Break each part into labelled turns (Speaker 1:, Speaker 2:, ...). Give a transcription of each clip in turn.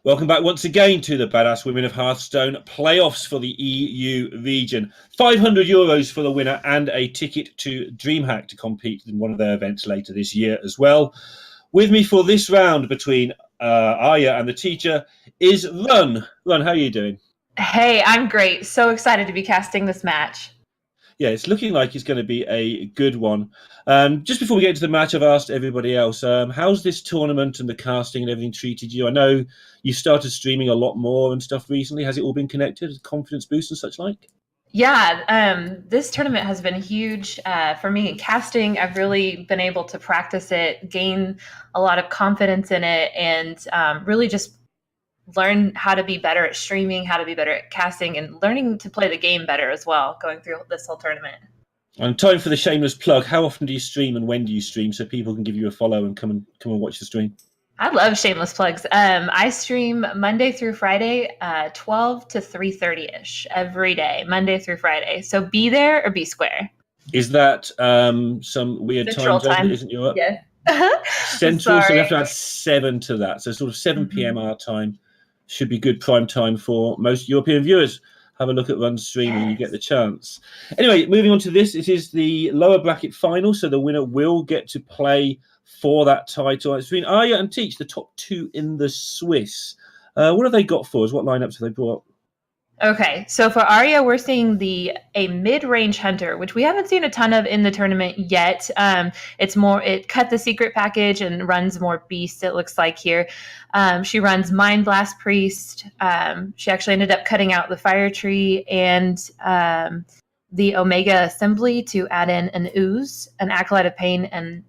Speaker 1: Welcome back once again to the Badass Women of Hearthstone playoffs for the EU region. €500 for the winner and a ticket to DreamHack to compete in one of their events later this year as well. With me for this round between Arya and TheTeacher is Run. Run, how are you doing?
Speaker 2: Hey, I'm great. So excited to be casting this match.
Speaker 1: Yeah, it's looking like it's going to be a good one. Just before we get into the match, I've asked everybody else, how's this tournament and the casting and everything treated you? I know you started streaming a lot more and stuff recently. Has it all been connected? Confidence boost and such like?
Speaker 2: Yeah, this tournament has been huge for me in casting. I've really been able to practice it, gain a lot of confidence in it, and really just learn how to be better at streaming, how to be better at casting, and learning to play the game better as well, going through this whole tournament.
Speaker 1: And time for the shameless plug. How often do you stream and when do you stream so people can give you a follow and come and watch the stream?
Speaker 2: I love shameless plugs. I stream Monday through Friday, 12 to 3:30-ish every day, Monday through Friday. So be there or be square.
Speaker 1: Is that some weird
Speaker 2: Central
Speaker 1: time zone
Speaker 2: time.
Speaker 1: that isn't Europe?
Speaker 2: Yeah.
Speaker 1: Central, so we have to add 7 to that. So sort of 7 p.m. our time should be good prime time for most European viewers. Have a look at Run's stream and you get the chance. Anyway, moving on to this, it is the lower bracket final, so the winner will get to play for that title. It's between Arya and Teach, the top two in the Swiss. What have they got for us? What lineups have they brought?
Speaker 2: Okay, so for Arya, we're seeing a mid-range hunter, which we haven't seen a ton of in the tournament yet. It cut the secret package and runs more beast, it looks like here. She runs Mind Blast Priest. She actually ended up cutting out the Fire Tree and the Omega Assembly to add in an Ooze, an Acolyte of Pain, and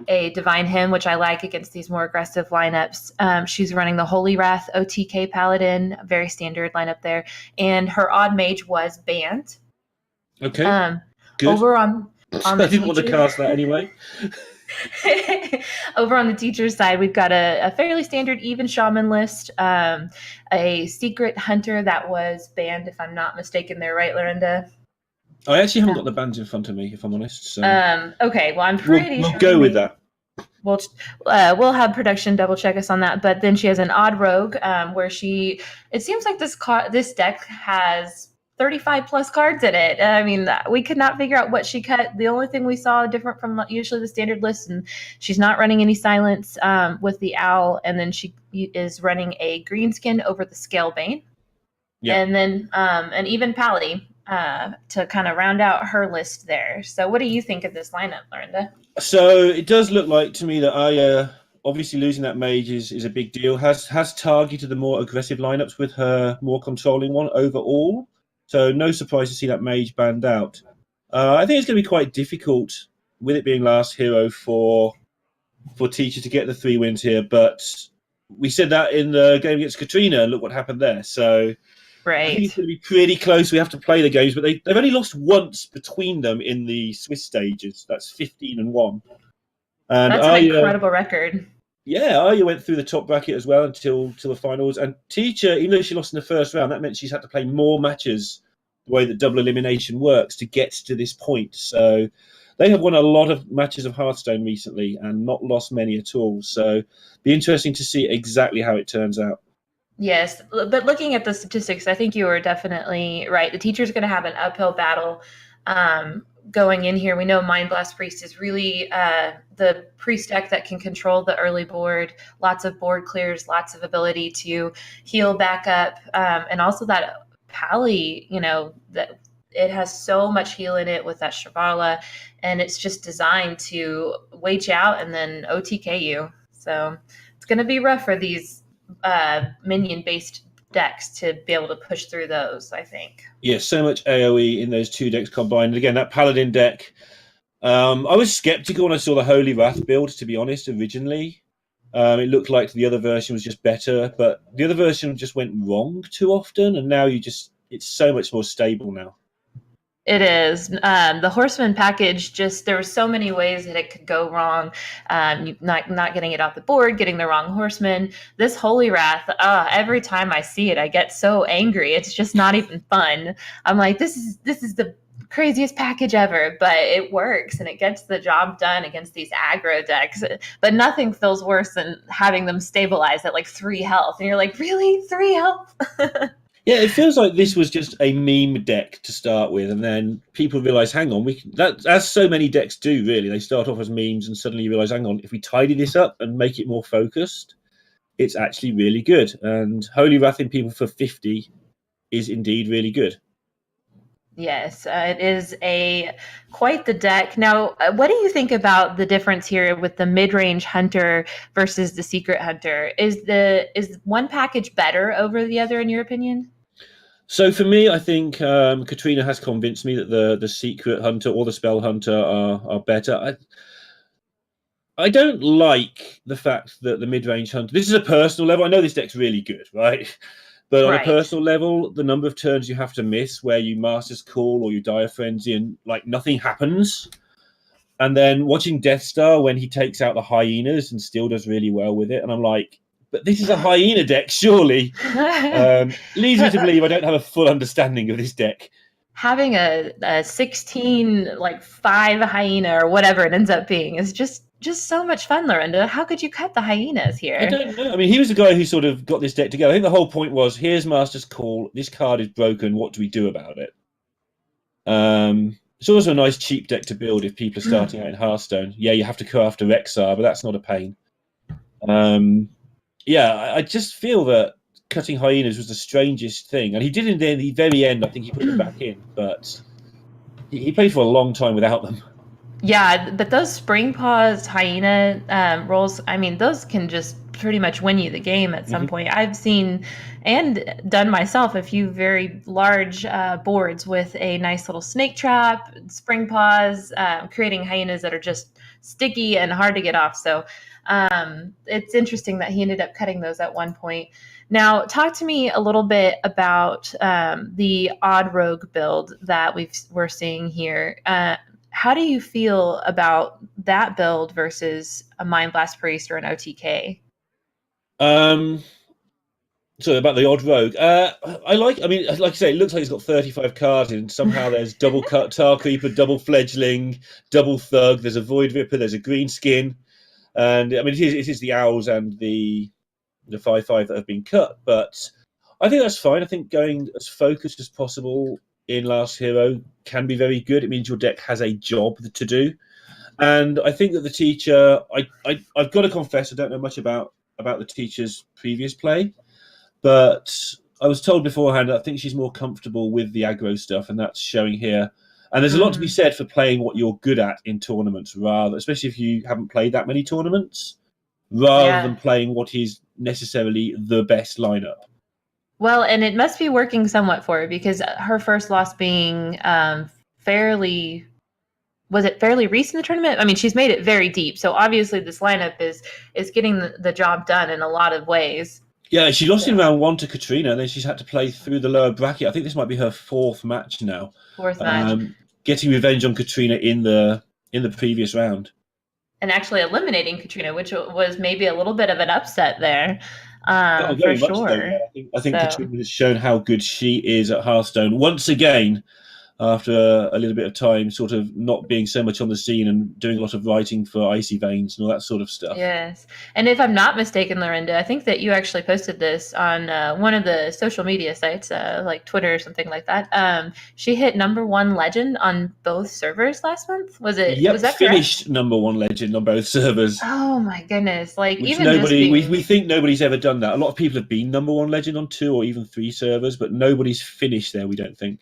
Speaker 2: a Divine Hymn, which I like against these more aggressive lineups. She's running the Holy Wrath OTK Paladin, very standard lineup there. And her Odd Mage was banned.
Speaker 1: Okay,
Speaker 2: good. Over on
Speaker 1: I didn't want to cast that anyway.
Speaker 2: Over on the teacher's side, we've got a fairly standard even shaman list, a secret hunter that was banned, if I'm not mistaken there, right, Lorinda?
Speaker 1: I actually haven't got the bands in front of me, if I'm honest. So
Speaker 2: okay, well, I'm pretty
Speaker 1: sure.
Speaker 2: We'll
Speaker 1: go with that.
Speaker 2: We'll have production double check us on that. But then she has an odd rogue, where it seems like this deck has 35 plus cards in it. I mean, we could not figure out what she cut. The only thing we saw different from usually the standard list, and she's not running any silence with the owl, and then she is running a greenskin over the Scalebane. Yeah. And then an even Pally to kind of round out her list there. So what do you think of this lineup, Lorinda?
Speaker 1: So it does look like to me that obviously losing that mage is a big deal. Has targeted the more aggressive lineups with her more controlling one overall. So no surprise to see that mage banned out. I think it's going to be quite difficult with it being last hero for Teacher to get the 3 wins here. But we said that in the game against Katrina, and look what happened there. So
Speaker 2: right.
Speaker 1: I think it's going to be pretty close. We have to play the games, but they've only lost once between them in the Swiss stages. That's 15-1. And
Speaker 2: that's an incredible record.
Speaker 1: Yeah, Arya went through the top bracket as well until the finals. And Teacher, even though she lost in the first round, that meant she's had to play more matches the way that double elimination works to get to this point. So they have won a lot of matches of Hearthstone recently and not lost many at all. So be interesting to see exactly how it turns out.
Speaker 2: Yes, but looking at the statistics, I think you are definitely right. The teacher's going to have an uphill battle going in here. We know Mind Blast Priest is really the priest deck that can control the early board, lots of board clears, lots of ability to heal back up, and also that Pally, that it has so much heal in it with that Shambhala, and it's just designed to wait you out and then OTK you. So it's going to be rough for these minion-based decks to be able to push through those, I think.
Speaker 1: Yeah, so much AoE in those two decks combined. And again, that Paladin deck, I was skeptical when I saw the Holy Wrath build, to be honest, originally. It looked like the other version was just better, but the other version just went wrong too often, and now it's so much more stable now.
Speaker 2: It is. The Horseman package, there were so many ways that it could go wrong. Not getting it off the board, getting the wrong Horseman. This Holy Wrath, every time I see it, I get so angry. It's just not even fun. I'm like, this is the craziest package ever, but it works and it gets the job done against these aggro decks. But nothing feels worse than having them stabilize at like 3 health. And you're like, really? 3 health?
Speaker 1: Yeah, it feels like this was just a meme deck to start with, and then people realize, hang on, that as so many decks do, really. They start off as memes, and suddenly you realize, hang on, if we tidy this up and make it more focused, it's actually really good. And Holy Wrath in people for 50 is indeed really good.
Speaker 2: Yes, it is quite the deck. Now, what do you think about the difference here with the mid-range hunter versus the secret hunter? Is one package better over the other in your opinion?
Speaker 1: So for me, I think Katrina has convinced me that the secret hunter or the spell hunter are better. I don't like the fact that the mid-range hunter. This is a personal level. I know this deck's really good, right? But on a personal level, the number of turns you have to miss where you Master's Call or you die of Frenzy and like nothing happens. And then watching Death Star when he takes out the hyenas and still does really well with it. And I'm like, but this is a hyena deck, surely. Leads me to believe I don't have a full understanding of this deck.
Speaker 2: Having a 16, like 5 hyena or whatever it ends up being is just so much fun, Lorinda. How could you cut the hyenas here?
Speaker 1: I don't know. I mean, he was the guy who sort of got this deck together. I think the whole point was, here's Master's Call. This card is broken. What do we do about it? It's also a nice cheap deck to build if people are starting out in Hearthstone. Yeah, you have to go after Rexar, but that's not a pain. Yeah, I just feel that cutting hyenas was the strangest thing. And he did in the very end. I think he put them back in, but he played for a long time without them.
Speaker 2: Yeah, but those spring paws hyena rolls, I mean, those can just pretty much win you the game at some point. I've seen and done myself a few very large boards with a nice little snake trap, spring paws, creating hyenas that are just sticky and hard to get off. So it's interesting that he ended up cutting those at one point. Now, talk to me a little bit about the odd rogue build that we're seeing here. How do you feel about that build versus a Mind Blast Priest or an OTK?
Speaker 1: So about the odd rogue, I mean, like I say, it looks like it's got 35 cards in. Somehow there's double Tar Creeper, double Fledgling, double Thug. There's a Void Ripper. There's a green skin, and I mean, it is the owls and the 5/5 that have been cut. But I think that's fine. I think going as focused as possible in Last Hero can be very good. It means your deck has a job to do, and I think that the teacher. I've got to confess, I don't know much about the teacher's previous play, but I was told beforehand I think she's more comfortable with the aggro stuff, and that's showing here. And there's a lot to be said for playing what you're good at in tournaments, rather, especially if you haven't played that many tournaments, rather than playing what is necessarily the best lineup.
Speaker 2: Well, and it must be working somewhat for her, because her first loss being fairly recent in the tournament? I mean, she's made it very deep, so obviously this lineup is getting the job done in a lot of ways.
Speaker 1: Yeah, she lost in round 1 to Katrina, and then she's had to play through the lower bracket. I think this might be her 4th match now.
Speaker 2: 4th match.
Speaker 1: Getting revenge on Katrina in the previous round.
Speaker 2: And actually eliminating Katrina, which was maybe a little bit of an upset there. For sure.
Speaker 1: So, I think Katrina has shown how good she is at Hearthstone once again, after a little bit of time sort of not being so much on the scene and doing a lot of writing for Icy Veins and all that sort of stuff.
Speaker 2: Yes. And if I'm not mistaken, Lorinda, I think that you actually posted this on one of the social media sites, like Twitter or something like that. She hit #1 legend on both servers last month. Was it?
Speaker 1: Yep,
Speaker 2: was that
Speaker 1: finished #1 legend on both servers.
Speaker 2: Oh my goodness. Like,
Speaker 1: which
Speaker 2: even
Speaker 1: we think nobody's ever done that. A lot of people have been #1 legend on 2 or even 3 servers, but nobody's finished there, we don't think.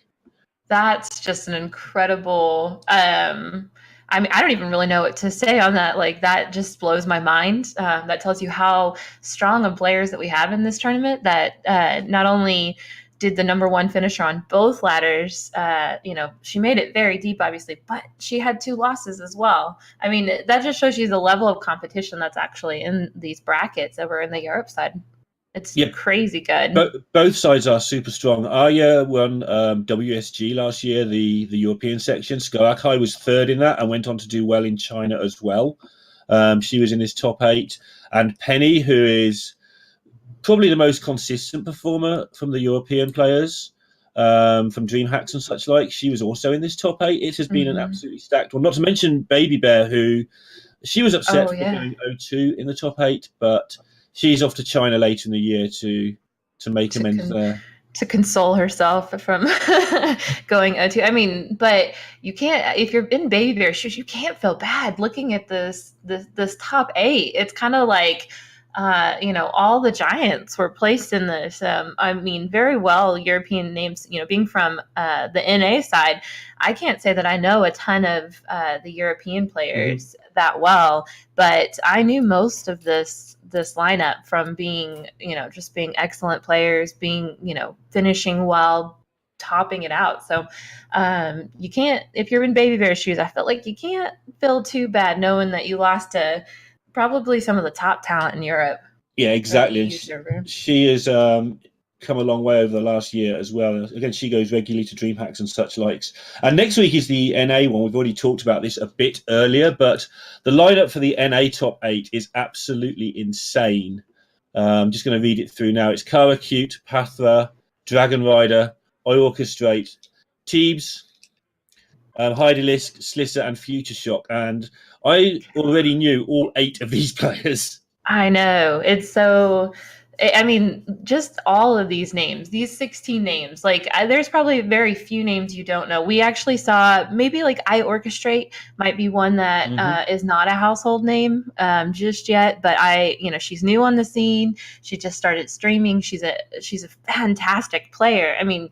Speaker 2: That's just an incredible. I mean, I don't even really know what to say on that. Like, that just blows my mind. That tells you how strong of players that we have in this tournament. That not only did the #1 finisher on both ladders, she made it very deep, obviously, but she had 2 losses as well. I mean, that just shows you the level of competition that's actually in these brackets over in the Europe side. It's crazy good.
Speaker 1: Both sides are super strong. Arya won WSG last year, the European section. Skarakai was 3rd in that and went on to do well in China as well. She was in his top 8. And Penny, who is probably the most consistent performer from the European players, from DreamHacks and such like. She was also in this top 8. It has been an absolutely stacked one. Not to mention Baby Bear, who she was upset for going 0-2 in the top 8, but she's off to China later in the year to make amends there.
Speaker 2: To console herself from going 0-2. I mean, but you can't, if you're in Baby Bear shoes, you can't feel bad looking at this top 8. It's kind of like, all the giants were placed in this. I mean, very well European names, being from the NA side. I can't say that I know a ton of the European players that well, but I knew most of this lineup from being, just being excellent players, being, finishing well, topping it out. So you can't, if you're in Baby Bear shoes, I felt like you can't feel too bad knowing that you lost to probably some of the top talent in Europe.
Speaker 1: Yeah, exactly. And she has come a long way over the last year as well. Again, she goes regularly to DreamHacks and such likes. And next week is the NA one. We've already talked about this a bit earlier, but the lineup for the NA top 8 is absolutely insane. I'm just going to read it through now. It's Karakute, Pathra, Dragon Rider, I Orchestrate, Teebs, Heidelisk, Slisser, and Future Shock. And I already knew all 8 of these players.
Speaker 2: I know. It's so, I mean, just all of these names, these 16 names, there's probably very few names you don't know. We actually saw maybe I Orchestrate might be one that is not a household name just yet, but she's new on the scene. She just started streaming. She's a fantastic player. I mean,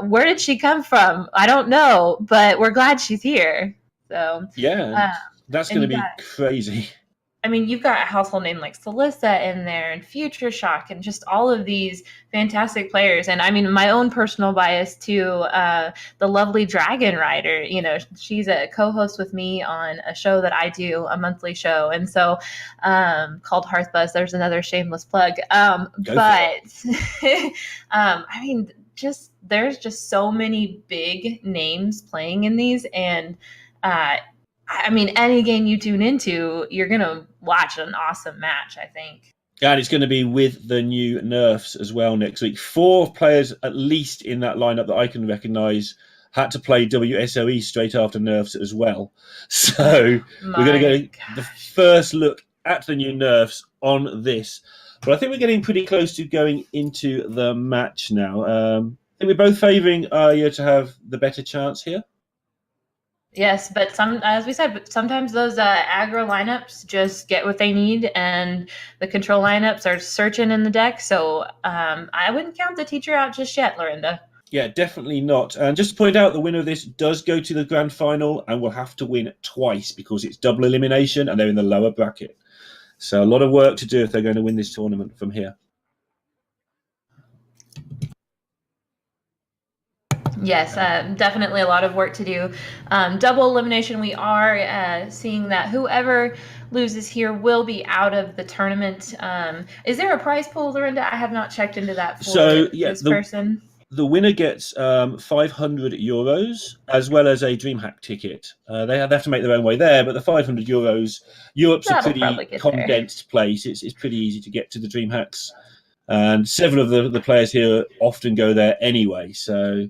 Speaker 2: where did she come from? I don't know, but we're glad she's here. So
Speaker 1: yeah, that's going to be crazy.
Speaker 2: I mean, you've got a household name like Celissa in there and Future Shock and just all of these fantastic players. And I mean, my own personal bias to the lovely Dragon Rider. She's a co-host with me on a show that I do, a monthly show. And so called Hearth Buzz. There's another shameless plug. I mean, there's just so many big names playing in these. And I mean, any game you tune into, you're going to watch an awesome match, I think.
Speaker 1: And it's going to be with the new nerfs as well next week. 4 players, at least in that lineup that I can recognise, had to play WSOE straight after nerfs as well. So we're going to go the first look at the new nerfs on this. But I think we're getting pretty close to going into the match now. I think we're both favouring Arya to have the better chance here.
Speaker 2: Yes, but as we said, sometimes those aggro lineups just get what they need, and the control lineups are searching in the deck. So I wouldn't count the teacher out just yet, Lorinda.
Speaker 1: Yeah, definitely not. And just to point out, the winner of this does go to the grand final and will have to win twice because it's double elimination and they're in the lower bracket. So a lot of work to do if they're going to win this tournament from here.
Speaker 2: Yes, definitely a lot of work to do. Double elimination, we are seeing that whoever loses here will be out of the tournament. Is there a prize pool, Lorinda? I have not checked into that for this person.
Speaker 1: The winner gets €500 as well as a DreamHack ticket. They have to make their own way there, but the €500, Europe's a pretty condensed place. It's pretty easy to get to the DreamHacks. And several of the players here often go there anyway. So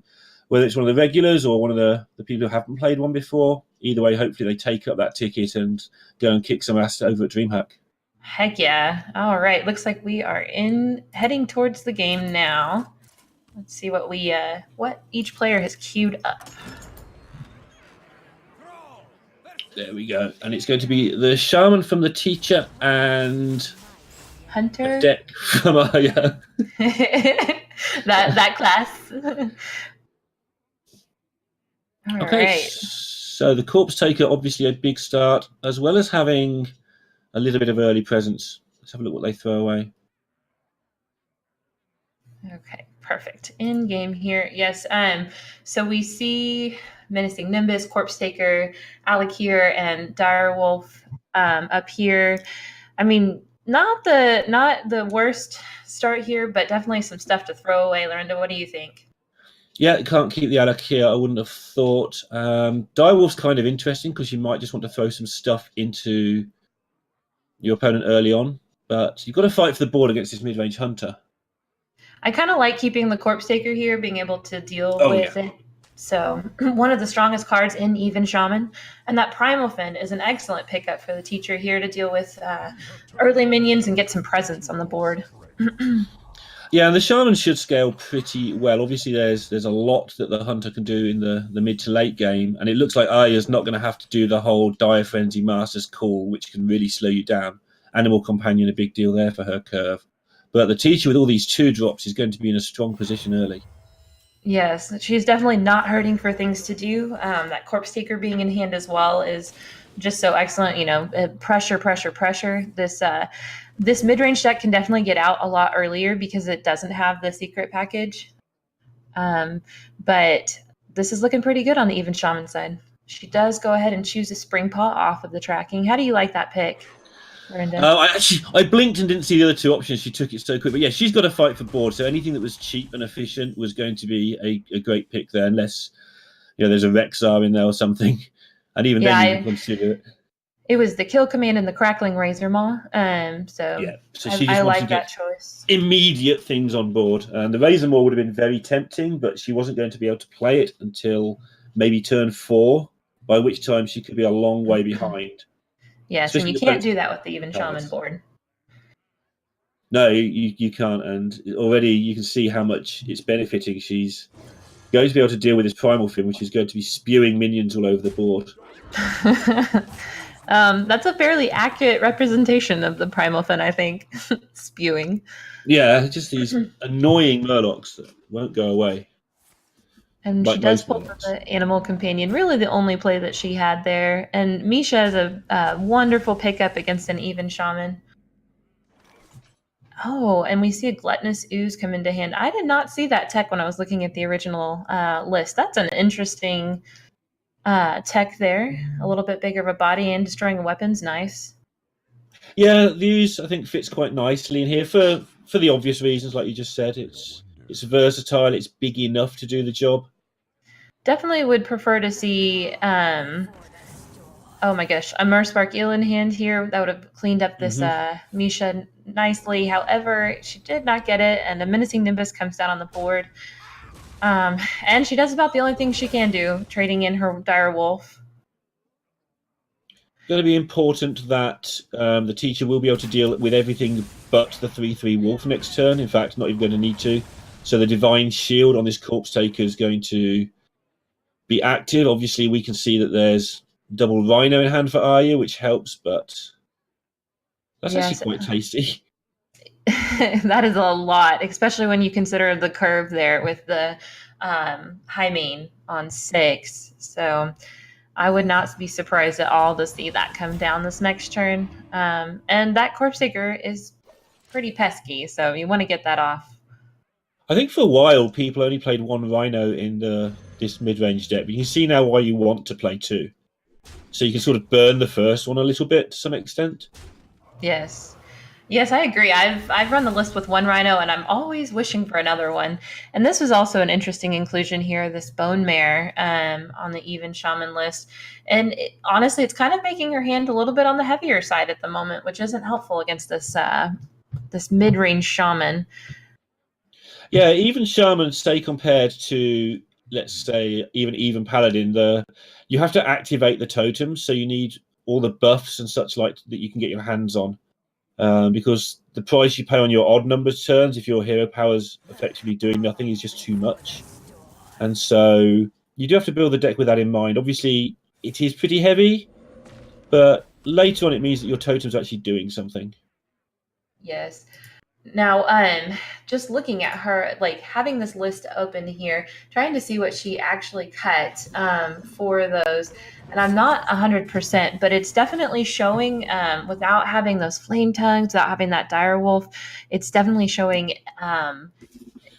Speaker 1: whether it's one of the regulars or one of the people who haven't played one before, either way, hopefully they take up that ticket and go and kick some ass over at DreamHack.
Speaker 2: Heck yeah. All right. Looks like we are heading towards the game now. Let's see what what each player has queued up.
Speaker 1: There we go. And it's going to be the Shaman from the Teacher and
Speaker 2: Hunter
Speaker 1: Deck from Arya.
Speaker 2: that class. All right.
Speaker 1: So the Corpse Taker, obviously a big start, as well as having a little bit of early presence. Let's have a look what they throw away.
Speaker 2: Okay, perfect. In game here, yes. So we see Menacing Nimbus, Corpse Taker, Alakir, and Direwolf up here. I mean, not the worst start here, but definitely some stuff to throw away. Lorinda, what do you think?
Speaker 1: Yeah, can't keep the Alakir, I wouldn't have thought. Direwolf's kind of interesting because you might just want to throw some stuff into your opponent early on, but you've got to fight for the board against this mid-range Hunter.
Speaker 2: I kind of like keeping the Corpse Taker here, being able to deal
Speaker 1: Oh yeah.
Speaker 2: with it. So one of the strongest cards in Even Shaman. And that Primal Fin is an excellent pickup for the teacher here to deal with early minions and get some presence on the board.
Speaker 1: Yeah, and the shaman should scale pretty well. Obviously, there's a lot that the hunter can do in the mid to late game, and it looks like Arya's not going to have to do the whole Dire Frenzy Master's Call, which can really slow you down. Animal Companion, a big deal there for her curve. But the teacher with all these 2-drops is going to be in a strong position early.
Speaker 2: Yes, she's definitely not hurting for things to do. That Corpse Taker being in hand as well is just so excellent. You know, pressure, pressure, pressure. This mid range deck can definitely get out a lot earlier because it doesn't have the secret package. But this is looking pretty good on the Even Shaman side. She does go ahead and choose a Spring Paw off of the tracking. How do you like that pick, Miranda?
Speaker 1: I blinked and didn't see the other two options. She took it so quick, but yeah, she's got to fight for board. So anything that was cheap and efficient was going to be a great pick there, unless there's a Rexar in there or something, and even then you can consider it.
Speaker 2: It was the Kill Command and the Crackling Razor Maw. So
Speaker 1: she just
Speaker 2: I
Speaker 1: wanted
Speaker 2: like
Speaker 1: to
Speaker 2: that
Speaker 1: get
Speaker 2: choice.
Speaker 1: immediate things on board. And the Razor Maw would have been very tempting, but she wasn't going to be able to play it until maybe turn 4, by which time she could be a long way behind.
Speaker 2: Yes, and you can't do that with the Even Shaman board.
Speaker 1: No, you can't. And already you can see how much it's benefiting. She's going to be able to deal with this Primal Fin, which is going to be spewing minions all over the board.
Speaker 2: That's a fairly accurate representation of the Primal Fin, I think. Spewing.
Speaker 1: Yeah, just these annoying Murlocs that won't go away.
Speaker 2: And
Speaker 1: like
Speaker 2: she does pull for the Animal Companion, really the only play that she had there. And Misha is a wonderful pickup against an Even Shaman. Oh, and we see a Gluttonous Ooze come into hand. I did not see that tech when I was looking at the original list. That's an interesting tech there. A little bit bigger of a body and destroying weapons. Nice.
Speaker 1: Yeah, the Ooze I think fits quite nicely in here for the obvious reasons, like you just said. It's versatile. It's big enough to do the job.
Speaker 2: Definitely would prefer to see. Oh my gosh, a Merspark Eel in hand here. That would have cleaned up this Misha nicely. However, she did not get it, and a Menacing Nimbus comes down on the board. And she does about the only thing she can do, trading in her Dire Wolf.
Speaker 1: Going to be important that the teacher will be able to deal with everything but the 3/3 Wolf next turn. In fact, not even going to need to. So the Divine Shield on this Corpse Taker is going to be active. Obviously, we can see that there's double Rhino in hand for Arya, which helps, but that's actually quite tasty.
Speaker 2: That is a lot, especially when you consider the curve there with the high main on 6. So I would not be surprised at all to see that come down this next turn. And that Corpse Taker is pretty pesky, so you want to get that off.
Speaker 1: I think for a while people only played one Rhino in this mid-range deck, but you can see now why you want to play 2. So you can sort of burn the first one a little bit to some extent.
Speaker 2: Yes. Yes, I agree. I've run the list with one Rhino, and I'm always wishing for another one. And this was also an interesting inclusion here, this Bone Mare on the Even Shaman list. And honestly, it's kind of making her hand a little bit on the heavier side at the moment, which isn't helpful against this this mid-range Shaman.
Speaker 1: Yeah, even Shaman, say compared to, let's say, even Paladin, you have to activate the totems, so you need all the buffs and such like that you can get your hands on. Because the price you pay on your odd numbers turns, if your hero power's effectively doing nothing, is just too much. And so you do have to build the deck with that in mind. Obviously, it is pretty heavy, but later on it means that your totem's actually doing something.
Speaker 2: Yes. Now, just looking at her, like having this list open here, trying to see what she actually cut for those. And I'm not 100%, but it's definitely showing without having those flame tongues, without having that dire wolf, it's definitely showing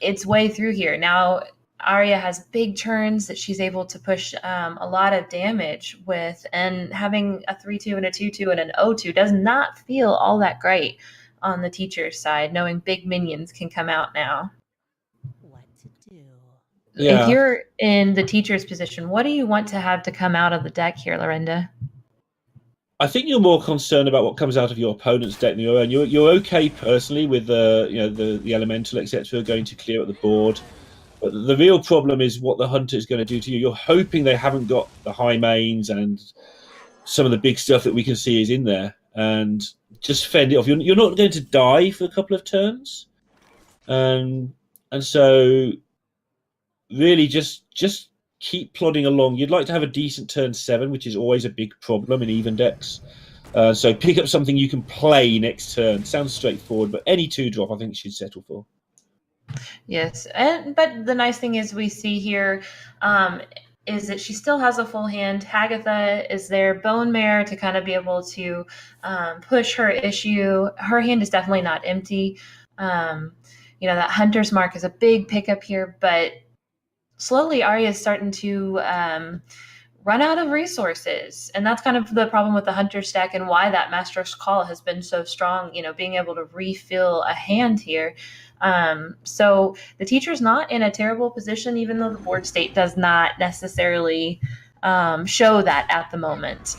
Speaker 2: its way through here. Now, Arya has big turns that she's able to push a lot of damage with, and having a 3/2 and a 2/2 and an 0/2 does not feel all that great on the teacher's side, knowing big minions can come out now.
Speaker 3: What to do?
Speaker 1: Yeah.
Speaker 2: If you're in the teacher's position, what do you want to have to come out of the deck here, Lorinda?
Speaker 1: I think you're more concerned about what comes out of your opponent's deck than your own. You're okay personally with the elemental etc. going to clear up the board, but the real problem is what the hunter is going to do to you. You're hoping they haven't got the high mains and some of the big stuff that we can see is in there, and just fend it off. You're not going to die for a couple of turns, and so really just keep plodding along. You'd like to have a decent turn 7, which is always a big problem in even decks. So pick up something you can play next turn. Sounds straightforward, but any 2-drop I think she'd settle for.
Speaker 2: Yes, but the nice thing is we see here is that she still has a full hand. Hagatha is there, Bone Mare to kind of be able to push her issue. Her hand is definitely not empty. That Hunter's Mark is a big pickup here, but slowly Arya is starting to run out of resources. And that's kind of the problem with the Hunter stack and why that Master's Call has been so strong, being able to refill a hand here. So the teacher's not in a terrible position, even though the board state does not necessarily show that at the moment.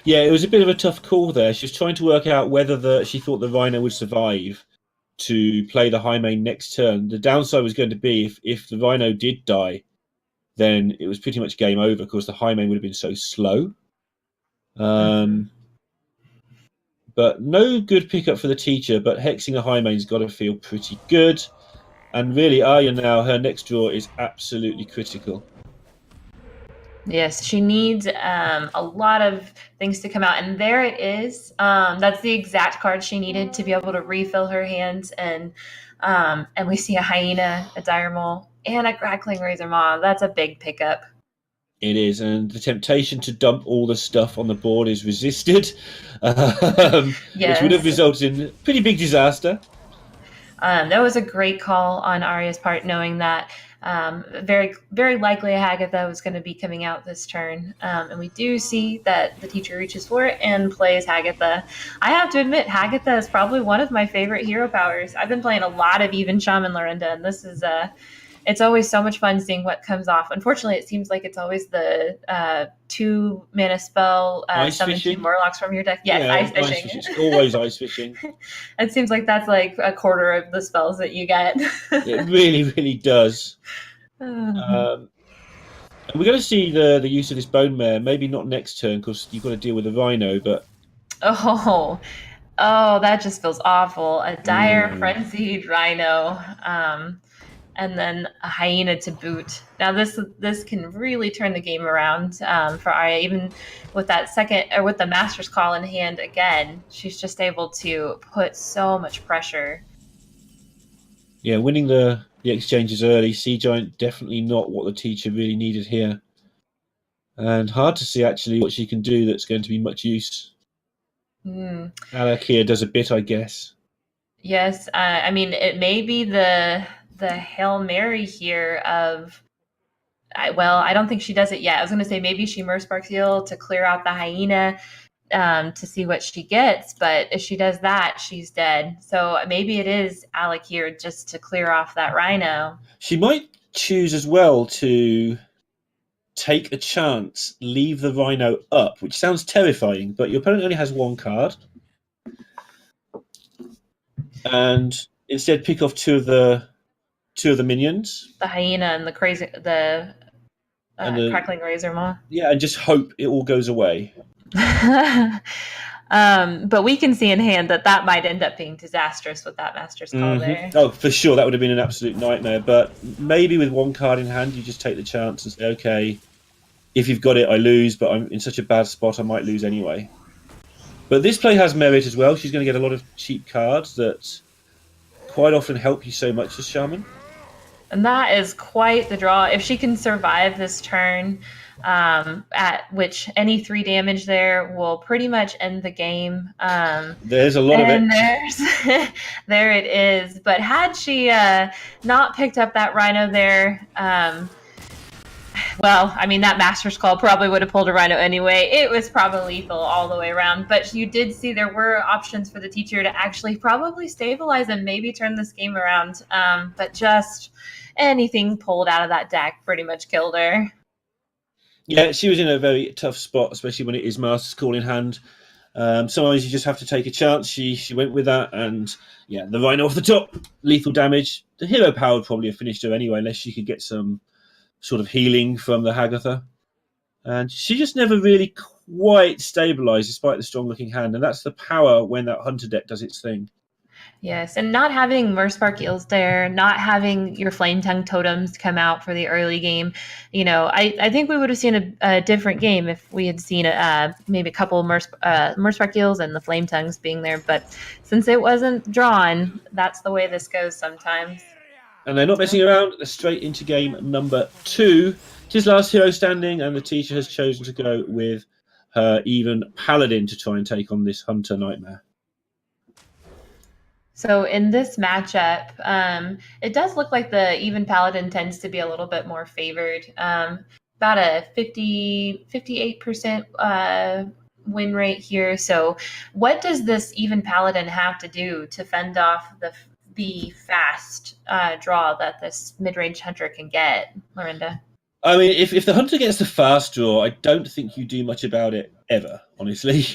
Speaker 1: Yeah, it was a bit of a tough call there. She was trying to work out whether she thought the Rhino would survive to play the high main next turn. The downside was going to be if the Rhino did die, then it was pretty much game over because the high main would have been so slow. But no good pickup for the teacher, but hexing a high main's got to feel pretty good. And really, Arya now, her next draw is absolutely critical.
Speaker 2: Yes, she needs a lot of things to come out. And there it is. That's the exact card she needed to be able to refill her hands. And we see a Hyena, a Dire Maul, and a Crackling Razor Maw. That's a big pickup.
Speaker 1: It is, and the temptation to dump all the stuff on the board is resisted, which would have resulted in a pretty big disaster.
Speaker 2: That was a great call on Arya's part, knowing that very, very likely a Hagatha was going to be coming out this turn. And we do see that the teacher reaches for it and plays Hagatha. I have to admit, Hagatha is probably one of my favorite hero powers. I've been playing a lot of even Shaman Lorinda, and this is it's always so much fun seeing what comes off. Unfortunately, it seems like it's always the 2-mana spell summon 2 Murlocs from your deck. Yes, yeah, ice fishing.
Speaker 1: It's always ice fishing.
Speaker 2: It seems like that's like a quarter of the spells that you get.
Speaker 1: It really, really does. We're going to see the use of this Bone Mare, maybe not next turn because you've got to deal with the Rhino, but...
Speaker 2: Oh, that just feels awful. A dire, frenzied Rhino. And then a Hyena to boot. Now this can really turn the game around for Arya. Even with that with the Master's Call in hand again, she's just able to put so much pressure.
Speaker 1: Yeah, winning the exchanges early. Sea Giant definitely not what the teacher really needed here, and hard to see actually what she can do that's going to be much use. Alec here does a bit, I guess.
Speaker 2: Yes, I mean it may be the Hail Mary here of, I don't think she does it yet. I was going to say maybe she Merrspark Seal to clear out the Hyena to see what she gets, but if she does that, she's dead. So maybe it is Alec here just to clear off that Rhino.
Speaker 1: She might choose as well to take a chance, leave the Rhino up, which sounds terrifying, but your opponent only has 1 card. And instead pick off two of the minions,
Speaker 2: the Hyena and the Crackling Razor Maw.
Speaker 1: Yeah, and just hope it all goes away.
Speaker 2: But we can see in hand that might end up being disastrous with that Master's Call there.
Speaker 1: Oh, for sure, that would have been an absolute nightmare. But maybe with 1 card in hand, you just take the chance and say, okay, if you've got it, I lose, but I'm in such a bad spot, I might lose anyway. But this play has merit as well. She's going to get a lot of cheap cards that quite often help you so much as Shaman.
Speaker 2: And that is quite the draw. If she can survive this turn, at which any 3 damage there will pretty much end the game.
Speaker 1: There's a lot of it.
Speaker 2: There it is. But had she not picked up that Rhino there, well, I mean, that Master's Call probably would have pulled a Rhino anyway. It was probably lethal all the way around. But you did see there were options for the teacher to actually probably stabilize and maybe turn this game around. But just anything pulled out of that deck pretty much killed her.
Speaker 1: Yeah, she was in a very tough spot, especially when it is Master's Call in hand. Sometimes you just have to take a chance. She went with that, and yeah, the Rhino off the top, lethal damage. The hero power would probably have finished her anyway, unless she could get some sort of healing from the Hagatha. And she just never really quite stabilised despite the strong looking hand, and that's the power when that Hunter deck does its thing.
Speaker 2: Yes, and not having Merrspark Eels there, not having your Flame Tongue totems come out for the early game, I think we would have seen a different game if we had seen maybe a couple of Merrspark Eels and the Flame Tongues being there. But since it wasn't drawn, that's the way this goes sometimes.
Speaker 1: And they're not messing around. They're straight into game number 2. It is last hero standing, and the teacher has chosen to go with her even Paladin to try and take on this Hunter Nightmare.
Speaker 2: So in this matchup, it does look like the even Paladin tends to be a little bit more favored. About a 58% win rate here. So what does this even Paladin have to do to fend off the fast draw that this mid-range Hunter can get, Lorinda?
Speaker 1: I mean, if the Hunter gets the fast draw, I don't think you do much about it ever, honestly.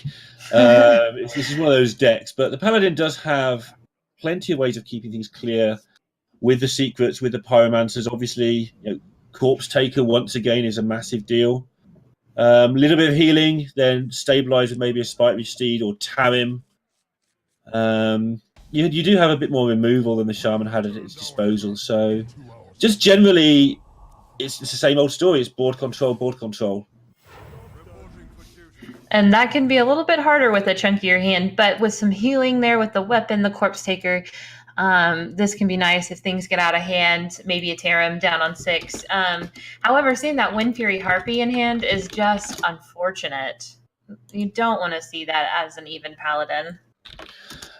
Speaker 1: This is one of those decks. But the Paladin does have plenty of ways of keeping things clear with the secrets, with the pyromancers. Obviously, Corpse Taker once again is a massive deal. A little bit of healing, then stabilize with maybe a Spike Steed or Tarim. You do have a bit more removal than the Shaman had at its disposal. So just generally, it's the same old story. It's board control, board control.
Speaker 2: And that can be a little bit harder with a chunkier hand, but with some healing there with the weapon, the Corpse Taker, this can be nice if things get out of hand, maybe a Tarim down on 6. However, seeing that Wind Fury Harpy in hand is just unfortunate. You don't want to see that as an even Paladin.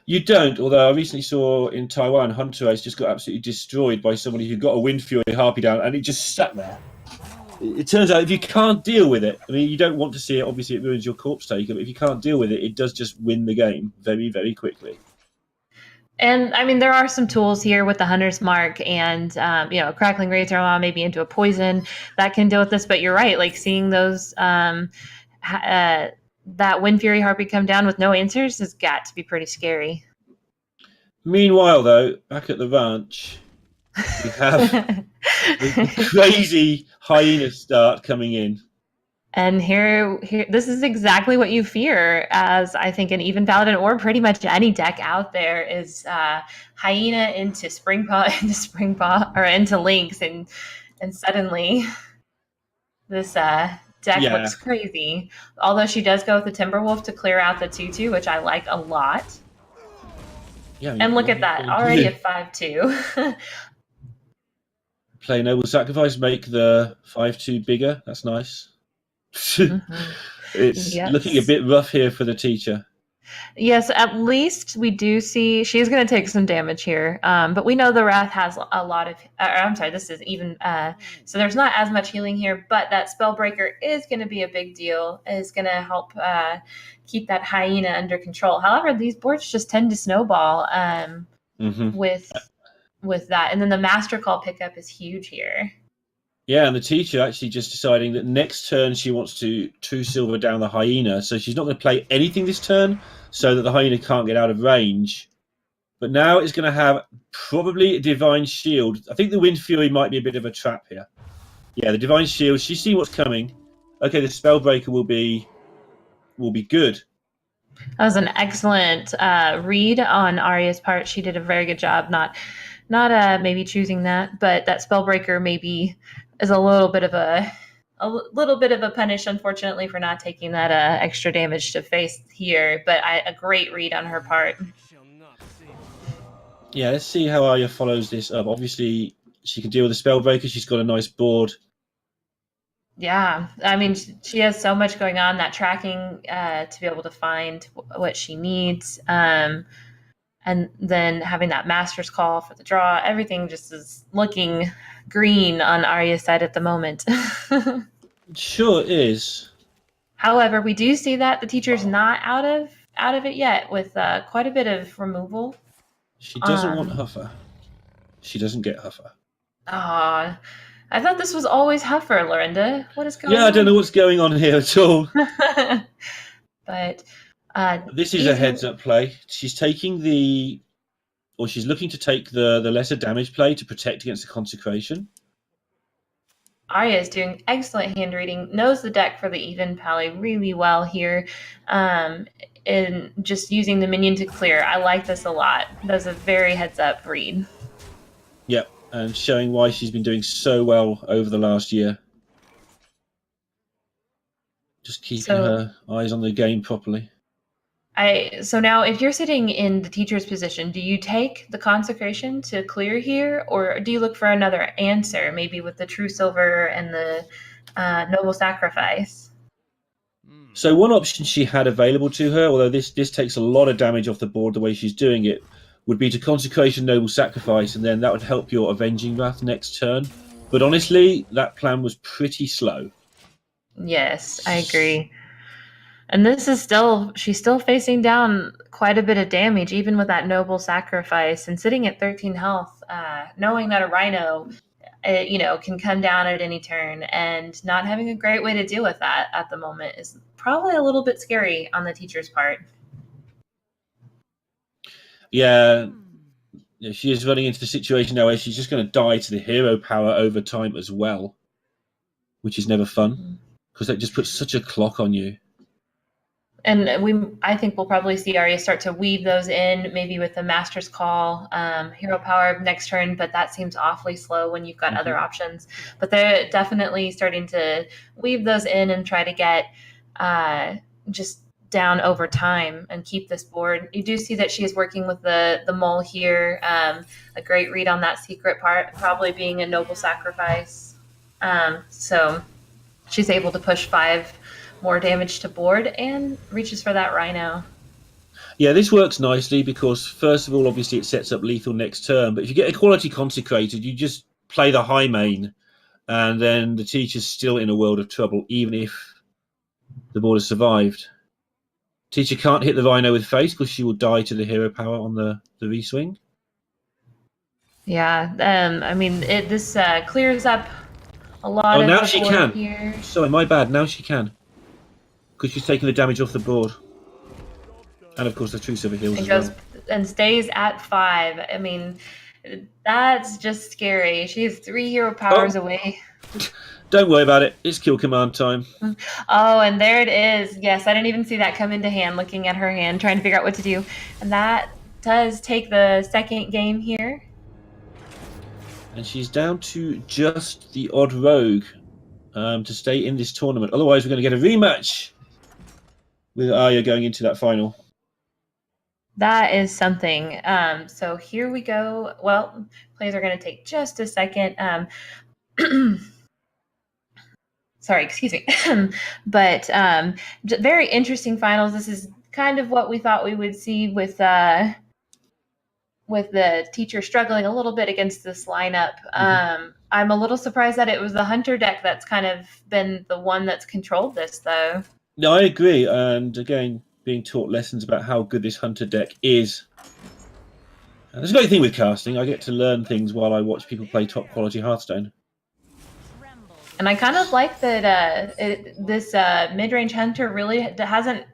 Speaker 1: You don't, although I recently saw in Taiwan, Hunter Ace just got absolutely destroyed by somebody who got a Wind Fury Harpy down, and it just sat there. It turns out if you can't deal with it, I mean, you don't want to see it, obviously it ruins your Corpse Taker, but if you can't deal with it, it does just win the game very, very quickly.
Speaker 2: And, I mean, there are some tools here with the Hunter's Mark and, Crackling Razor maybe into a poison that can deal with this, but you're right, like seeing those, that Wind Fury Harpy come down with no answers has got to be pretty scary.
Speaker 1: Meanwhile, though, back at the ranch, we have the crazy hyena start coming in.
Speaker 2: And here, this is exactly what you fear as, I think, an even Paladin or pretty much any deck out there is hyena into Springpaw, or into Lynx, and suddenly this deck looks crazy. Although she does go with the Timberwolf to clear out the 2/2, which I like a lot. Yeah, and look at that, already at 5/2.
Speaker 1: Play Noble Sacrifice, make the 5/2 bigger. That's nice. It's looking a bit rough here for the teacher.
Speaker 2: Yes, at least we do see she's going to take some damage here. But we know the Wrath has a lot of. I'm sorry, this is even. So there's not as much healing here, but that Spellbreaker is going to be a big deal. Is going to help keep that hyena under control. However, these boards just tend to snowball with that, and then the Master Call pickup is huge here.
Speaker 1: Yeah, and the teacher actually just deciding that next turn she wants to 2 silver down the hyena, so she's not going to play anything this turn so that the hyena can't get out of range. But now it's going to have probably a Divine Shield. I think the Wind Fury might be a bit of a trap here. Yeah, the Divine Shield, she's seen what's coming. Okay, the Spellbreaker will be good.
Speaker 2: That was an excellent read on Arya's part. She did a very good job, not maybe choosing that, but that Spellbreaker maybe is a little bit of a punish, unfortunately, for not taking that extra damage to face here. But a great read on her part.
Speaker 1: Yeah, let's see how Arya follows this up. Obviously, she can deal with the Spellbreaker. She's got a nice board.
Speaker 2: Yeah, I mean, she has so much going on, that tracking to be able to find what she needs. And then having that Master's Call for the draw, everything just is looking green on Arya's side at the moment.
Speaker 1: It sure is.
Speaker 2: However, we do see that the teacher's not out of it yet, with quite a bit of removal.
Speaker 1: She doesn't want Huffer. She doesn't get Huffer.
Speaker 2: I thought this was always Heifer, Lorinda. What is going on?
Speaker 1: Yeah, I don't know what's going on here at all.
Speaker 2: But
Speaker 1: this is a heads-up play. She's taking she's looking to take the lesser damage play to protect against the consecration.
Speaker 2: Arya is doing excellent hand reading, knows the deck for the even pally really well here, and just using the minion to clear. I like this a lot. That's a very heads-up read.
Speaker 1: Yep, and showing why she's been doing so well over the last year. Just keeping her eyes on the game properly.
Speaker 2: So now, if you're sitting in the teacher's position, do you take the consecration to clear here, or do you look for another answer, maybe with the true silver and the noble sacrifice?
Speaker 1: So one option she had available to her, although this takes a lot of damage off the board the way she's doing it, would be to consecration noble sacrifice, and then that would help your avenging wrath next turn. But honestly, that plan was pretty slow.
Speaker 2: Yes, I agree. And this is she's still facing down quite a bit of damage, even with that noble sacrifice, and sitting at 13 health, knowing that a rhino, can come down at any turn, and not having a great way to deal with that at the moment is probably a little bit scary on the teacher's part.
Speaker 1: Yeah, she is running into the situation now where she's just going to die to the hero power over time as well, which is never fun, because that just puts such a clock on you.
Speaker 2: And I think we'll probably see Arya start to weave those in, maybe with the Master's Call, hero power next turn, but that seems awfully slow when you've got other options. But they're definitely starting to weave those in and try to get just down over time and keep this board. You do see that she is working with the mole here. A great read on that secret part, probably being a noble sacrifice. So she's able to push 5 more damage to board and reaches for that rhino.
Speaker 1: Yeah, this works nicely because, first of all, obviously it sets up lethal next turn. But if you get equality consecrated, you just play the high main, and then the teacher's still in a world of trouble, even if the board has survived. Teacher can't hit the rhino with face because she will die to the hero power on the reswing.
Speaker 2: Yeah, this clears up a lot of
Speaker 1: now she can.
Speaker 2: Here.
Speaker 1: Sorry, my bad. Now she can. Because she's taking the damage off the board. And of course the true silver heals as well.
Speaker 2: And stays at 5. I mean, that's just scary. She is 3 hero powers away.
Speaker 1: Don't worry about it. It's kill command time.
Speaker 2: Oh, and there it is. Yes, I didn't even see that come into hand, looking at her hand, trying to figure out what to do. And that does take the second game here.
Speaker 1: And she's down to just the odd rogue to stay in this tournament. Otherwise, we're going to get a rematch with Arya going into that final.
Speaker 2: That is something. So here we go. Well, plays are going to take just a second. Sorry, excuse me. But very interesting finals. This is kind of what we thought we would see with the teacher struggling a little bit against this lineup. I'm a little surprised that it was the Hunter deck that's kind of been the one that's controlled this, though.
Speaker 1: No, I agree. And again, being taught lessons about how good this Hunter deck is. And that's a great thing with casting. I get to learn things while I watch people play top quality Hearthstone.
Speaker 2: And I kind of like that this mid-range Hunter really hasn't...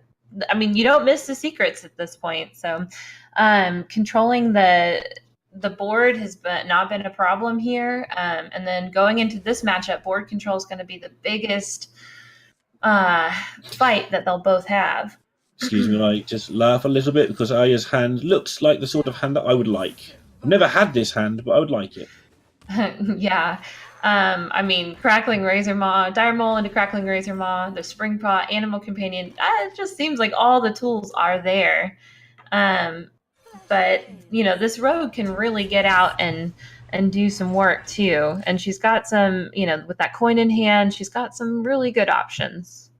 Speaker 2: I mean, you don't miss the secrets at this point. So controlling the board has not been a problem here. And then going into this matchup, board control is going to be the biggest fight that they'll both have.
Speaker 1: Excuse me, I just laugh a little bit because Arya's hand looks like the sort of hand that I would like. I've never had this hand, but I would like it.
Speaker 2: Yeah. Crackling Razor Maw, Dire Mole into Crackling Razor Maw, the Spring Paw, Animal Companion. It just seems like all the tools are there. But, this rogue can really get out and do some work too. And she's got some, with that coin in hand, she's got some really good options.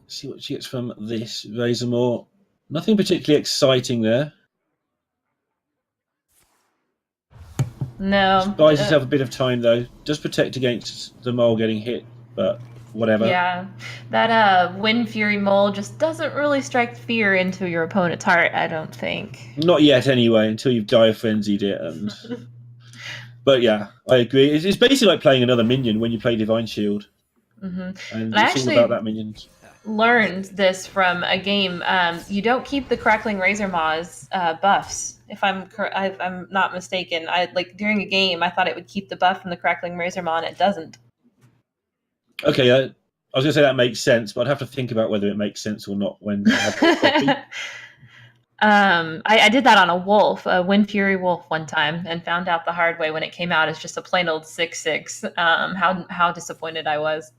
Speaker 1: See what she gets from this Razor Maw. Nothing particularly exciting there.
Speaker 2: No.
Speaker 1: She buys herself a bit of time though. Does protect against the mole getting hit, but whatever.
Speaker 2: Yeah. That Wind Fury Mole just doesn't really strike fear into your opponent's heart, I don't think.
Speaker 1: Not yet anyway, until you've dire frenzied it and But yeah, I agree. It's basically like playing another minion when you play Divine Shield, and
Speaker 2: I
Speaker 1: it's all about that minions.
Speaker 2: learned this from a game. You don't keep the Crackling Razor Maws buffs. If I'm not mistaken, during a game I thought it would keep the buff from the Crackling Razor Maw, and it doesn't.
Speaker 1: Okay, I was going to say that makes sense, but I'd have to think about whether it makes sense or not when I have the copy.
Speaker 2: I did that on a wolf, a Wind Fury wolf, one time, and found out the hard way when it came out as just a plain old 6/6. How disappointed I was.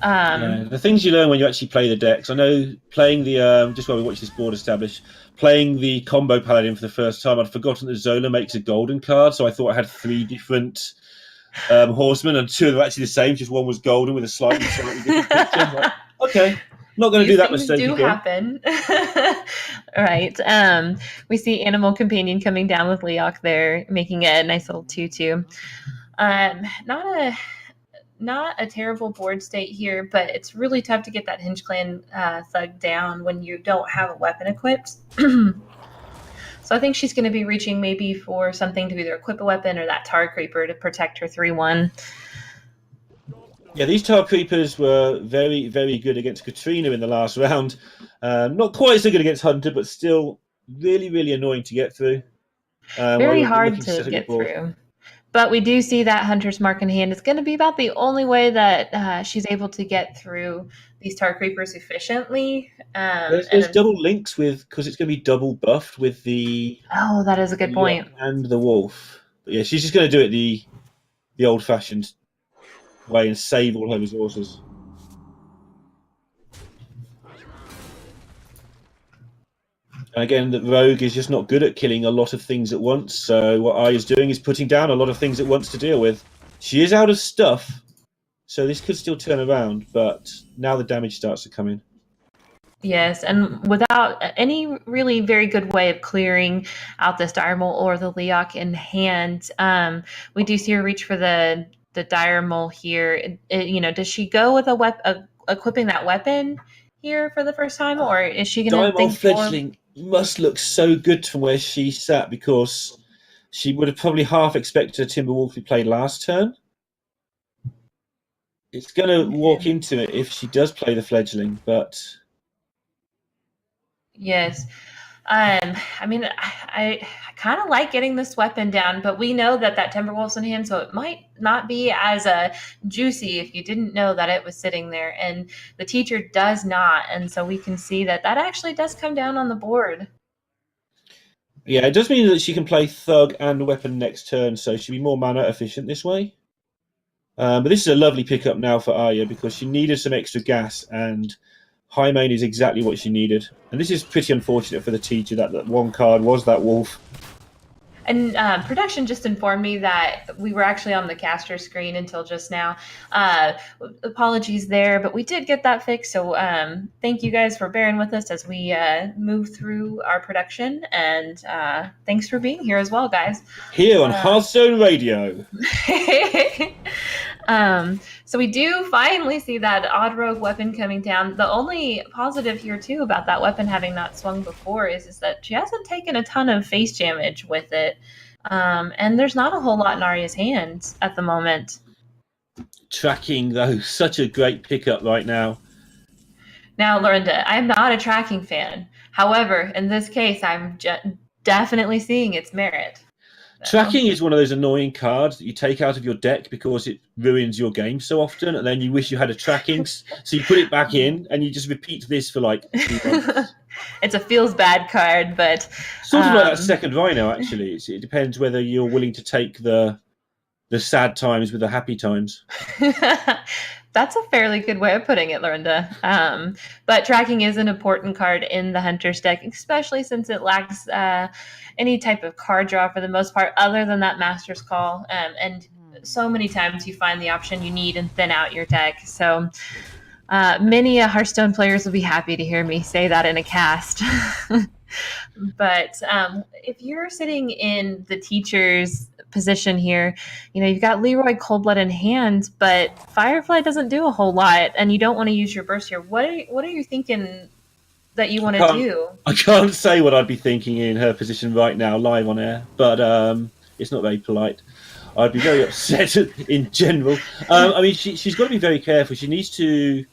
Speaker 1: Yeah, the things you learn when you actually play the decks. I know playing the just while we watch this board establish, playing the combo paladin for the first time, I'd forgotten that Zola makes a golden card, so I thought I had 3 different horsemen, and 2 of them were actually the same. Just one was golden with a slightly different picture. Like, okay. Not going to do that mistake
Speaker 2: again.
Speaker 1: happen.
Speaker 2: Right. We see Animal Companion coming down with Leok there, making it a nice little 2/2. Not a terrible board state here, but it's really tough to get that Hinge Clan thug down when you don't have a weapon equipped. So I think she's going to be reaching maybe for something to either equip a weapon or that Tar Creeper to protect her 3/1.
Speaker 1: Yeah, these Tar Creepers were very, very good against Katrina in the last round. Not quite so good against Hunter, but still really, really annoying to get through.
Speaker 2: Very hard to get through. But we do see that Hunter's Mark in hand. It's going to be about the only way that she's able to get through these Tar Creepers efficiently.
Speaker 1: There's double links because it's going to be double buffed with the...
Speaker 2: Oh, that is a good point.
Speaker 1: And the wolf. But yeah, she's just going to do it the old-fashioned way and save all her resources. And again, the rogue is just not good at killing a lot of things at once. So what Arya's doing is putting down a lot of things at once to deal with. She is out of stuff, so this could still turn around. But now the damage starts to come in.
Speaker 2: Yes, and without any really very good way of clearing out this Dire Mole or the Leok in hand, we do see her reach for the Dire Mole here. Does she go with equipping that weapon here for the first time, or is she going to think
Speaker 1: fledgling must look so good from where she sat, because she would have probably half expected a Timberwolf who played last turn. It's going to walk into it if she does play the fledgling, but
Speaker 2: yes. I kind of like getting this weapon down, but we know that Timberwolf's in hand, so it might not be as juicy if you didn't know that it was sitting there. And the teacher does not, and so we can see that actually does come down on the board.
Speaker 1: Yeah, it does mean that she can play Thug and Weapon next turn, so she'll be more mana efficient this way. But this is a lovely pickup now for Arya, because she needed some extra gas, and High Main is exactly what she needed. And this is pretty unfortunate for the teacher that one card was that wolf.
Speaker 2: And production just informed me that we were actually on the caster screen until just now. Apologies there, but we did get that fixed. So thank you guys for bearing with us as we move through our production. And thanks for being here as well, guys.
Speaker 1: Here on Hearthstone Radio.
Speaker 2: So we do finally see that odd rogue weapon coming down. The only positive here too about that weapon having not swung before is that she hasn't taken a ton of face damage with it. And there's not a whole lot in Arya's hands at the moment.
Speaker 1: Tracking, though, such a great pickup right now.
Speaker 2: Now, Lorinda, I'm not a tracking fan. However, in this case, I'm definitely seeing its merit.
Speaker 1: Tracking is one of those annoying cards that you take out of your deck because it ruins your game so often, and then you wish you had a tracking, so you put it back in, and you just repeat this for like 2 months.
Speaker 2: It's a feels bad card, but
Speaker 1: sort of like that second rhino. Actually, it depends whether you're willing to take the sad times with the happy times.
Speaker 2: That's a fairly good way of putting it, Lorinda. But tracking is an important card in the Hunter's deck, especially since it lacks any type of card draw for the most part, other than that Master's Call. And so many times you find the option you need and thin out your deck. So many Hearthstone players will be happy to hear me say that in a cast. But if you're sitting in the teacher's position here, you've got Leroy Coldblood in hand, but Firefly doesn't do a whole lot, and you don't want to use your burst here. What are you thinking that you want to do?
Speaker 1: I can't say what I'd be thinking in her position right now, live on air, but it's not very polite. I'd be very upset in general. I mean, she's got to be very careful. She needs to.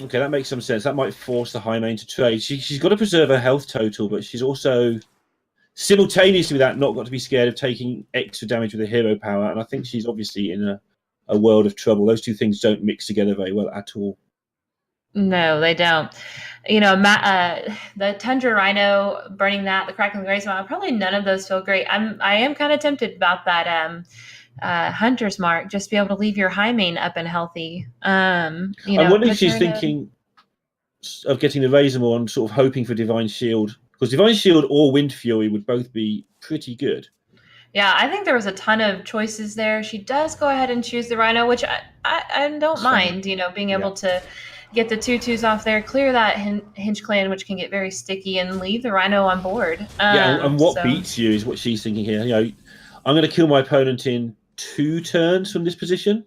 Speaker 1: Okay, that makes some sense. That might force the high main to trade. She's got to preserve her health total, but she's also simultaneously with that not got to be scared of taking extra damage with a hero power. And I think she's obviously in a world of trouble. Those two things don't mix together very well at all.
Speaker 2: No, they don't. You know, the Tundra Rhino, burning that, the Crackling Grace Mountain, probably none of those feel great. I am kind of tempted about that Hunter's Mark, just to be able to leave your high main up and healthy.
Speaker 1: I'm wondering if she's thinking of getting the Razormaw and sort of hoping for Divine Shield, because Divine Shield or Wind Fury would both be pretty good.
Speaker 2: Yeah, I think there was a ton of choices there. She does go ahead and choose the Rhino, which I don't mind, you know, being able to get the 2/2s off there, clear that Hinge Clan, which can get very sticky, and leave the Rhino on board.
Speaker 1: And what beats you is what she's thinking here. You know, I'm going to kill my opponent in 2 turns from this position,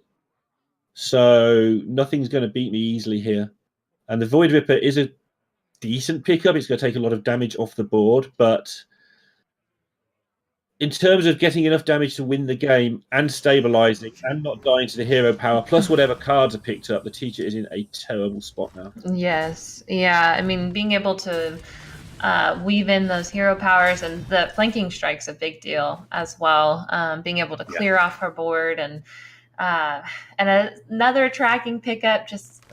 Speaker 1: so nothing's going to beat me easily here. And the Void Ripper is a decent pickup. It's going to take a lot of damage off the board, but in terms of getting enough damage to win the game and stabilizing and not dying to the hero power, plus whatever cards are picked up, the teacher is in a terrible spot now.
Speaker 2: Yes. Yeah. I mean, being able to weave in those hero powers, and the flanking strike's a big deal as well. Being able to clear off her board, and another tracking pickup just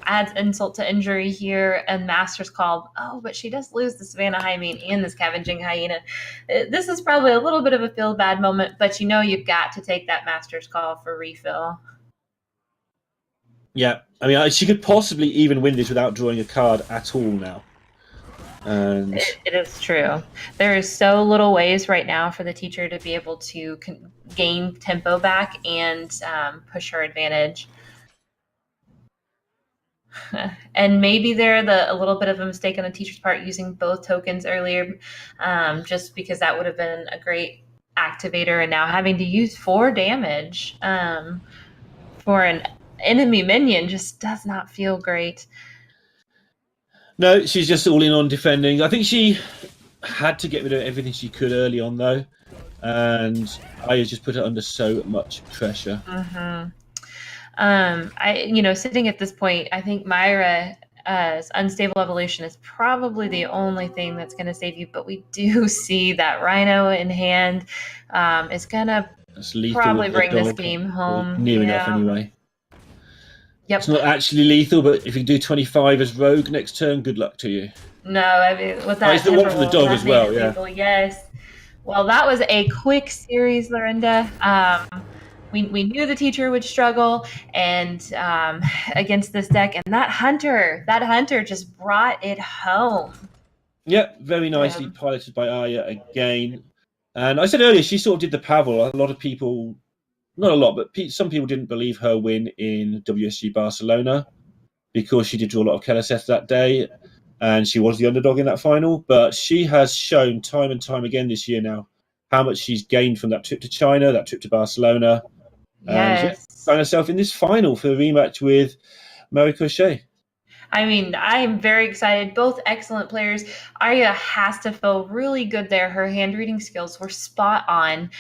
Speaker 2: adds insult to injury here. And Master's Call. Oh, but she does lose the Savannah Hyena and the Scavenging Hyena. This is probably a little bit of a feel bad moment, but you know you've got to take that Master's Call for refill.
Speaker 1: Yeah, I mean, she could possibly even win this without drawing a card at all now. And
Speaker 2: it is true. There is so little ways right now for the teacher to be able to gain tempo back and push her advantage. And maybe a little bit of a mistake on the teacher's part using both tokens earlier, just because that would have been a great activator, and now having to use 4 damage for an enemy minion just does not feel great.
Speaker 1: No, she's just all in on defending. I think she had to get rid of everything she could early on, though, and I just put her under so much pressure.
Speaker 2: Mm-hmm. Sitting at this point, I think Myra's Unstable Evolution is probably the only thing that's going to save you, but we do see that Rhino in hand is going to probably bring this game home.
Speaker 1: Near enough, anyway.
Speaker 2: Yep.
Speaker 1: It's not actually lethal, but if you do 25 as Rogue next turn, good luck to you.
Speaker 2: No, I mean, with that.
Speaker 1: It's the one for the dog as well, yeah.
Speaker 2: Lethal, yes. Well, that was a quick series, Lorinda. We knew the teacher would struggle and against this deck, and that hunter just brought it home.
Speaker 1: Yeah, very nicely piloted by Arya again. And I said earlier, she sort of did the Pavel. A lot of people, not a lot, but some people didn't believe her win in WSG Barcelona because she did draw a lot of Keleseth that day, and she was the underdog in that final. But she has shown time and time again this year now how much she's gained from that trip to China, that trip to Barcelona.
Speaker 2: Yes.
Speaker 1: And found herself in this final for a rematch with Marie Crochet.
Speaker 2: I mean, I am very excited. Both excellent players. Arya has to feel really good there. Her hand reading skills were spot on.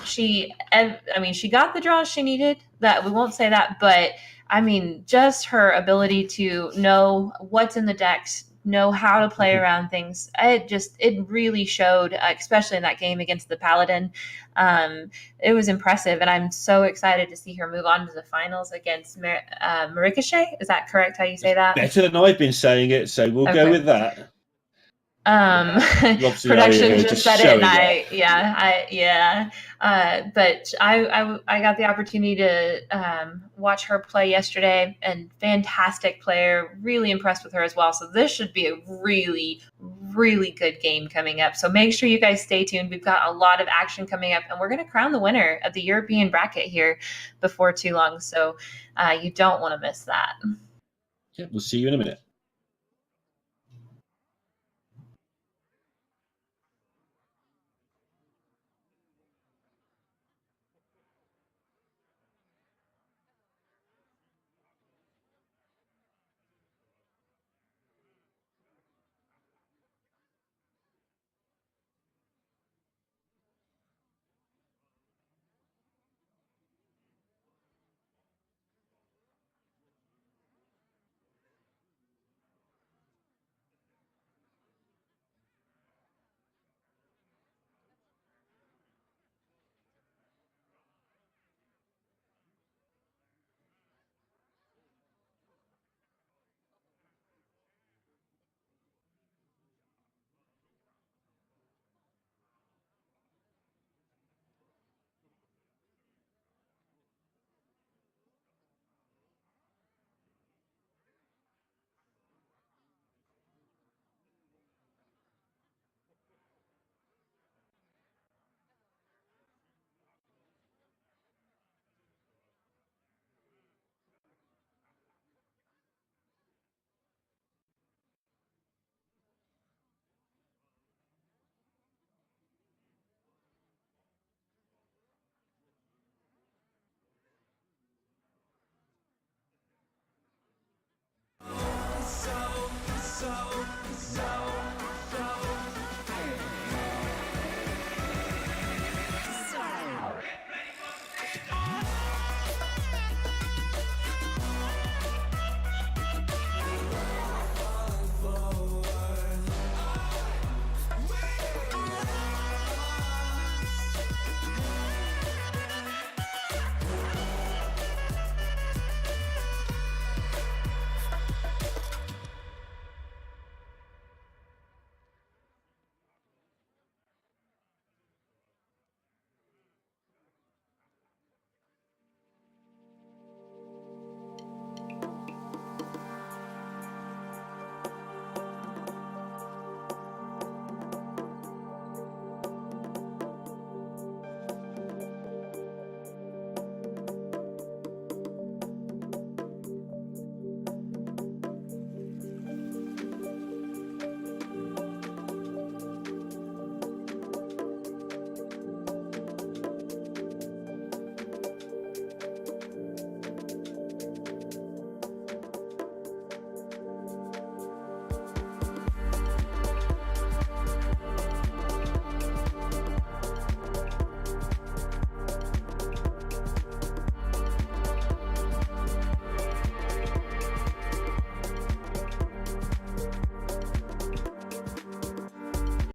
Speaker 2: She got the draws she needed. That we won't say that, but I mean, just her ability to know what's in the decks, know how to play around things. It really showed, especially in that game against the Paladin. It was impressive, and I'm so excited to see her move on to the finals against Marikeshe. Is that correct? How you say that?
Speaker 1: Better than I've been saying it, so we'll go with that.
Speaker 2: Production just said it, and but I got the opportunity to watch her play yesterday, and fantastic player. Really impressed with her as well. So this should be a really, really good game coming up. So make sure you guys stay tuned. We've got a lot of action coming up, and we're going to crown the winner of the European bracket here before too long. So you don't want to miss that.
Speaker 1: Yeah, we'll see you in a minute.